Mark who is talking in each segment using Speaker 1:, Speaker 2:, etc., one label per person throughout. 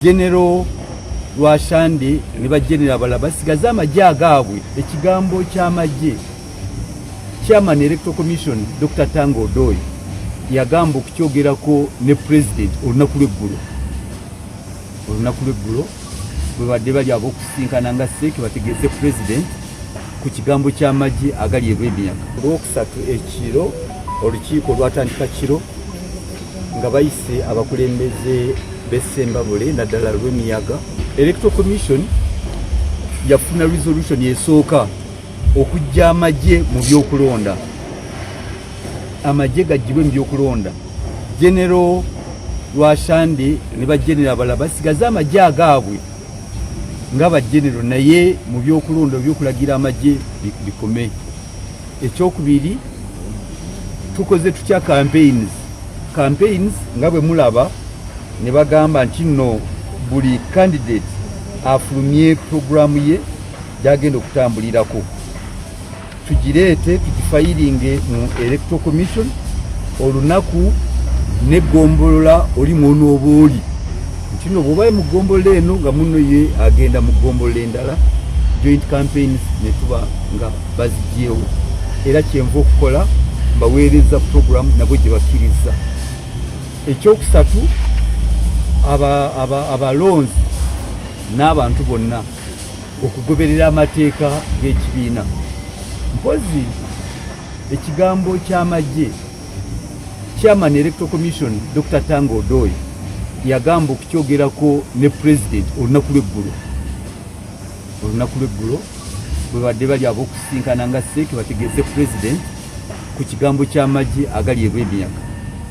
Speaker 1: General Rwashande ne bagenera abalala basigaza amagye agaabwe. Ekigambo ky'amagye Chairman Electoral Commission Dr. Tango Doi yagamba okukyogerako ne President olunaku lw'eggulo bwe badde bali ab'okusinkana nga Sseeki bategeeze President ku kigambo ky'amagye agali e Lwemiyaga. Olwokusatu ekiro olukiiko lwatandika kiro nga bayise abakulembeze b'Essembabule naddala Lwemiyaga. Electoral Commission yafuna resolution esooka okujja amagye mu byokulonda. Amagye gajjibwe mu byokulonda. General Rwashande ne bagenera abalala basigaza amagye agaabwe nga bagenero naye mu byokulonda byokulagira amagye bikome. Ekyokubiri tukoze tutya campaigns nga bwe mulaba ne bagamba nti nno buli candidate afulumye programu ye gyagenda okutambulirako. Tugireete tugifayiringe mu Electoral Commission olunaku n'eggombolola oli mw'onooba oli nti nno bw'obaye mu ggombolola eno nga munno ye agenda mu ggombolola endala. Joint campaigns ne tuba nga bazigyewo era kyenva okukola mbaweereza programu nabwe gye bakkiriza. Ekyokusatu abalonzi n'abantu bonna okugoberera amateeka g'ekibiina. Mpozi ekigambo ky'amagye Chairman Electoral Commission Dr. Tango Doi yagamba okukyogerako ne President olunaku lw'eggulo bwe badde bali ab'okusinkana nga Sseeki bategeeze President ku kigambo ky'amagye agali e Lwemiyaga.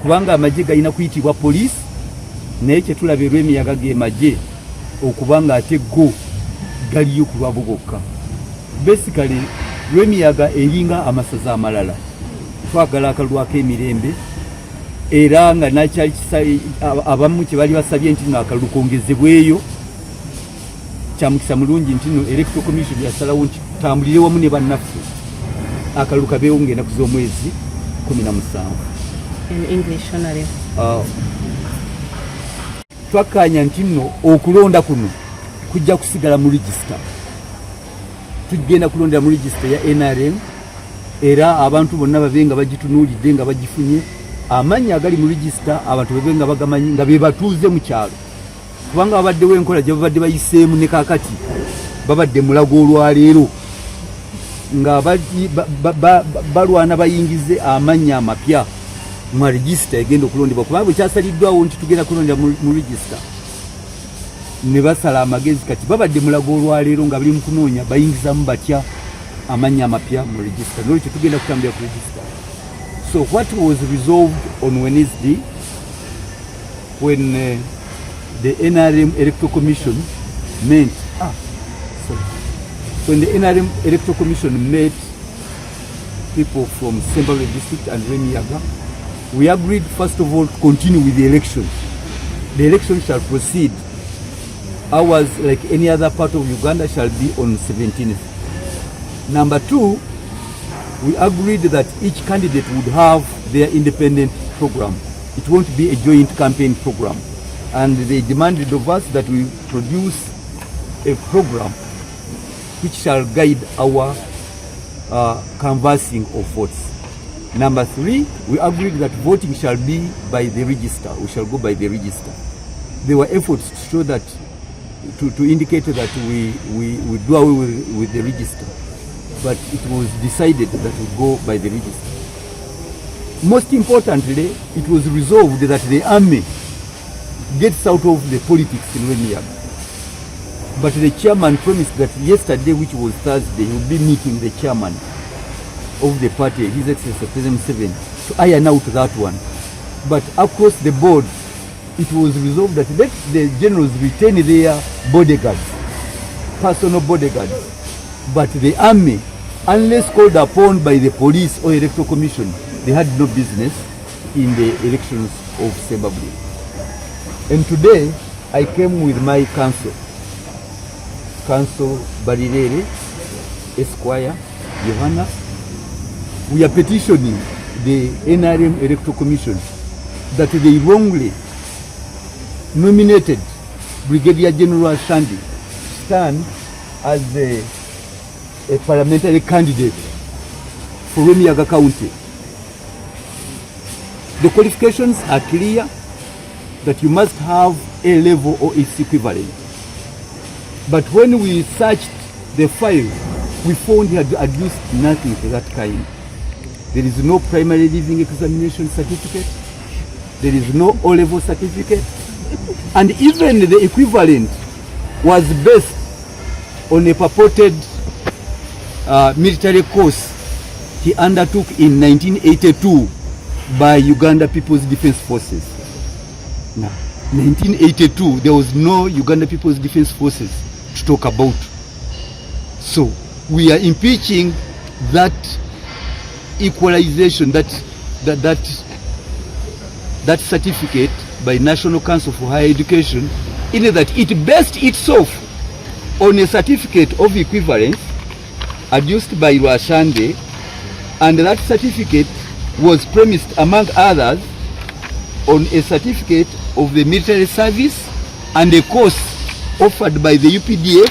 Speaker 1: Kubanga amagye galina kuyitibwa police naye kyetulaba e Lwemiyaga ge magye okubanga ate go galiyo ku lwabo gokka. Basically Lwemiyaga eringa amasaza amalala. Twagala akalwako emirembe era nga nakyali abamu kye bali basabye nti akalulu kongezebweyo. Kyamukisa mulungi nti no Electoral Commission yasalawo nti tutambulire wamu ne bannaffe akalulu kabeewo ng'ennaku z'omwezi 17.
Speaker 2: In English, Honorable.
Speaker 1: Twakkaanya nti nno okulonda kuno kujja kusigala mu register. Tugenda kulondera mu register ya NRM era abantu bonna babe nga bagitunuulidde nga bagifunye. Amannya agali mu register abantu babe nga bagamanyi nga be batuuze mu kyalo. Kubanga babaddewo enkola gye babadde bayiseemu ne kaakati babadde mulago olwaleero nga balwana bayingize amannya amapya mu register egenda okulondebwa. Kubanga bwe kyasaliddwawo nti tugenda kulondera mu register ne basala amagezi kati babadde mulago olwaleero nga bali mu kunoonya bayingizamu batya amannya amapya mu register. Nolwekyo tugenda kutambulira ku register. So what was resolved on Wednesday when the NRM Electoral Commission met when the NRM Electoral Commission met people from Sembabule District and Lwemiyaga, we agreed first of all to continue with the election. The election shall proceed. Ours, like any other part of Uganda, shall be on 17th. Number two, we agreed that each candidate would have their independent program. It won't be a joint campaign program. And they demanded of us that we produce a program which shall guide our canvassing of votes. Number three, we agreed that voting shall be by the register. We shall go by the register. There were efforts to show that, to indicate that we do away with the register. But it was decided that we go by the register. Most importantly, it was resolved that the army gets out of the politics in Lwemiyaga. But the chairman promised that yesterday, which was Thursday, he will be meeting the chairman of the party, His Excellency President Museveni, to iron out that one. But across the board, it was resolved that let the generals retain their bodyguards, personal bodyguards. But the army, unless called upon by the police or Electoral Commission, they had no business in the elections of Sembabule. And today, I came with my counsel, Counsel Barirere, Esquire, Johanna. We are petitioning the NRM Electoral Commission that they wrongly nominated Brigadier General Rwashande stand as a parliamentary candidate for Lwemiyaga County. The qualifications are clear that you must have A level or its equivalent. But when we searched the file, we found he had adduced nothing to that kind. There is no primary leaving examination certificate. There is no O-level certificate. And even the equivalent was based on a purported military course he undertook in 1982 by Uganda People's Defense Forces. Now, 1982, there was no Uganda People's Defense Forces to talk about. So we are impeaching that equalization, that certificate by National Council for Higher Education, in that it based itself on a certificate of equivalence adduced by Rwashande, and that certificate was premised, among others, on a certificate of the military service and a course offered by the UPDF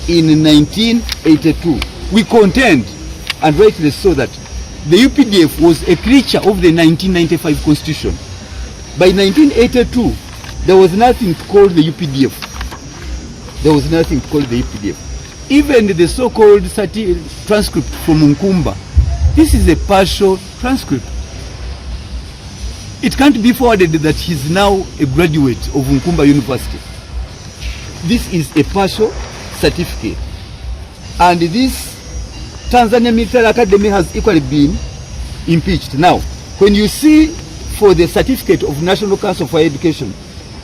Speaker 1: in 1982. We contend, and rightly so, that the UPDF was a creature of the 1995 Constitution. By 1982, there was nothing to call the UPDF. There was nothing to call the UPDF. Even the so-called transcript from Nkumba, this is a partial transcript. It can't be forwarded that he's now a graduate of Nkumba University. This is a partial certificate. And this Tanzania Military Academy has equally been impeached. Now, when you see for the certificate of National Council for Higher Education,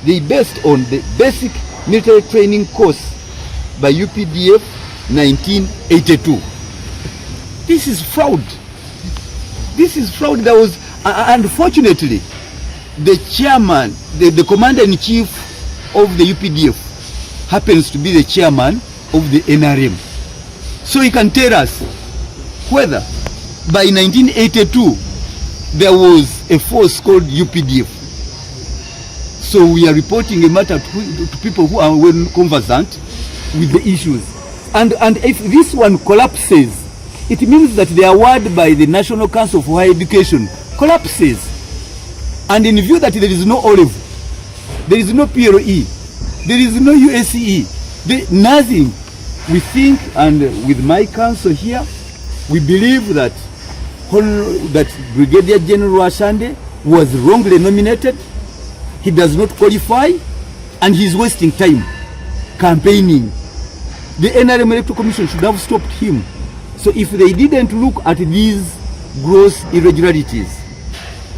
Speaker 1: they based on the basic military training course by UPDF 1982. This is fraud. This is fraud. That was, unfortunately, the chairman, the commander-in-chief of the UPDF happens to be the chairman of the NRM. So he can tell us whether by 1982 there was a force called UPDF. So we are reporting a matter to people who are well conversant with the issues. And if this one collapses, it means that the award by the National Council for Higher Education collapses. And in view that there is no O-level, there is no PLE, there is no USCE, nothing. We think, and with my counsel here, we believe that Brigadier General Rwashande was wrongly nominated. He does not qualify, and he's wasting time campaigning. The NRM Electoral Commission should have stopped him. So if they didn't look at these gross irregularities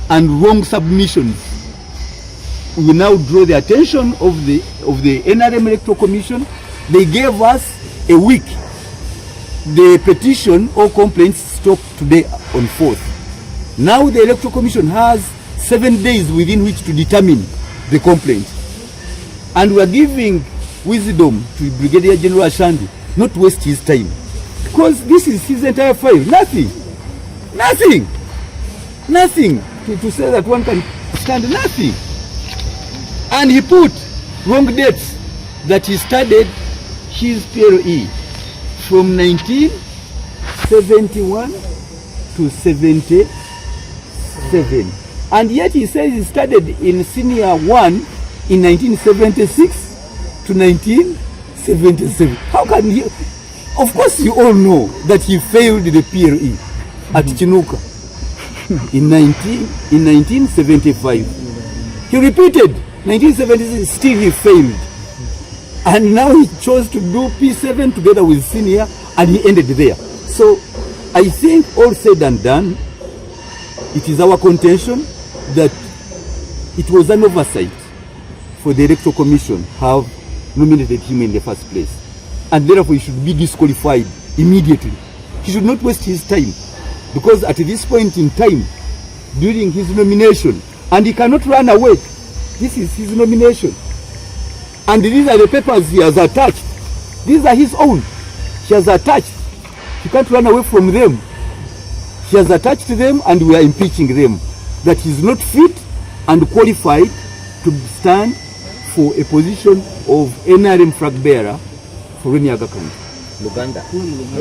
Speaker 1: and wrong submissions, we will now draw the attention of the NRM Electoral Commission. They gave us a week. The petition or complaints stopped today on 4th. Now the Electoral Commission has 7 days within which to determine the complaint. And we are giving wisdom to Brigadier General Rwashande not to waste his time. Because this is his entire file. Nothing to say that one can stand, nothing. And he put wrong dates that he started his PLE from 1971 to 77. And yet he says he started in senior 1 in 1976 to 1977. How can he? Of course you all know that he failed the PLE at Chinuka in 1975. He repeated 1976, still he failed. And now he chose to do P7 together with senior, and he ended there. So I think, all said and done, it is our contention that it was an oversight for the Electoral Commission have nominated him in the first place. And therefore he should be disqualified immediately. He should not waste his time, because at this point in time, during his nomination, and he cannot run away. This is his nomination. And these are the papers he has attached. These are his own. He has attached. He can't run away from them. He has attached them, and we are impeaching them. That he is not fit and qualified to stand for a position of NRM flag bearer for Lwemiyaga County.
Speaker 3: Uganda.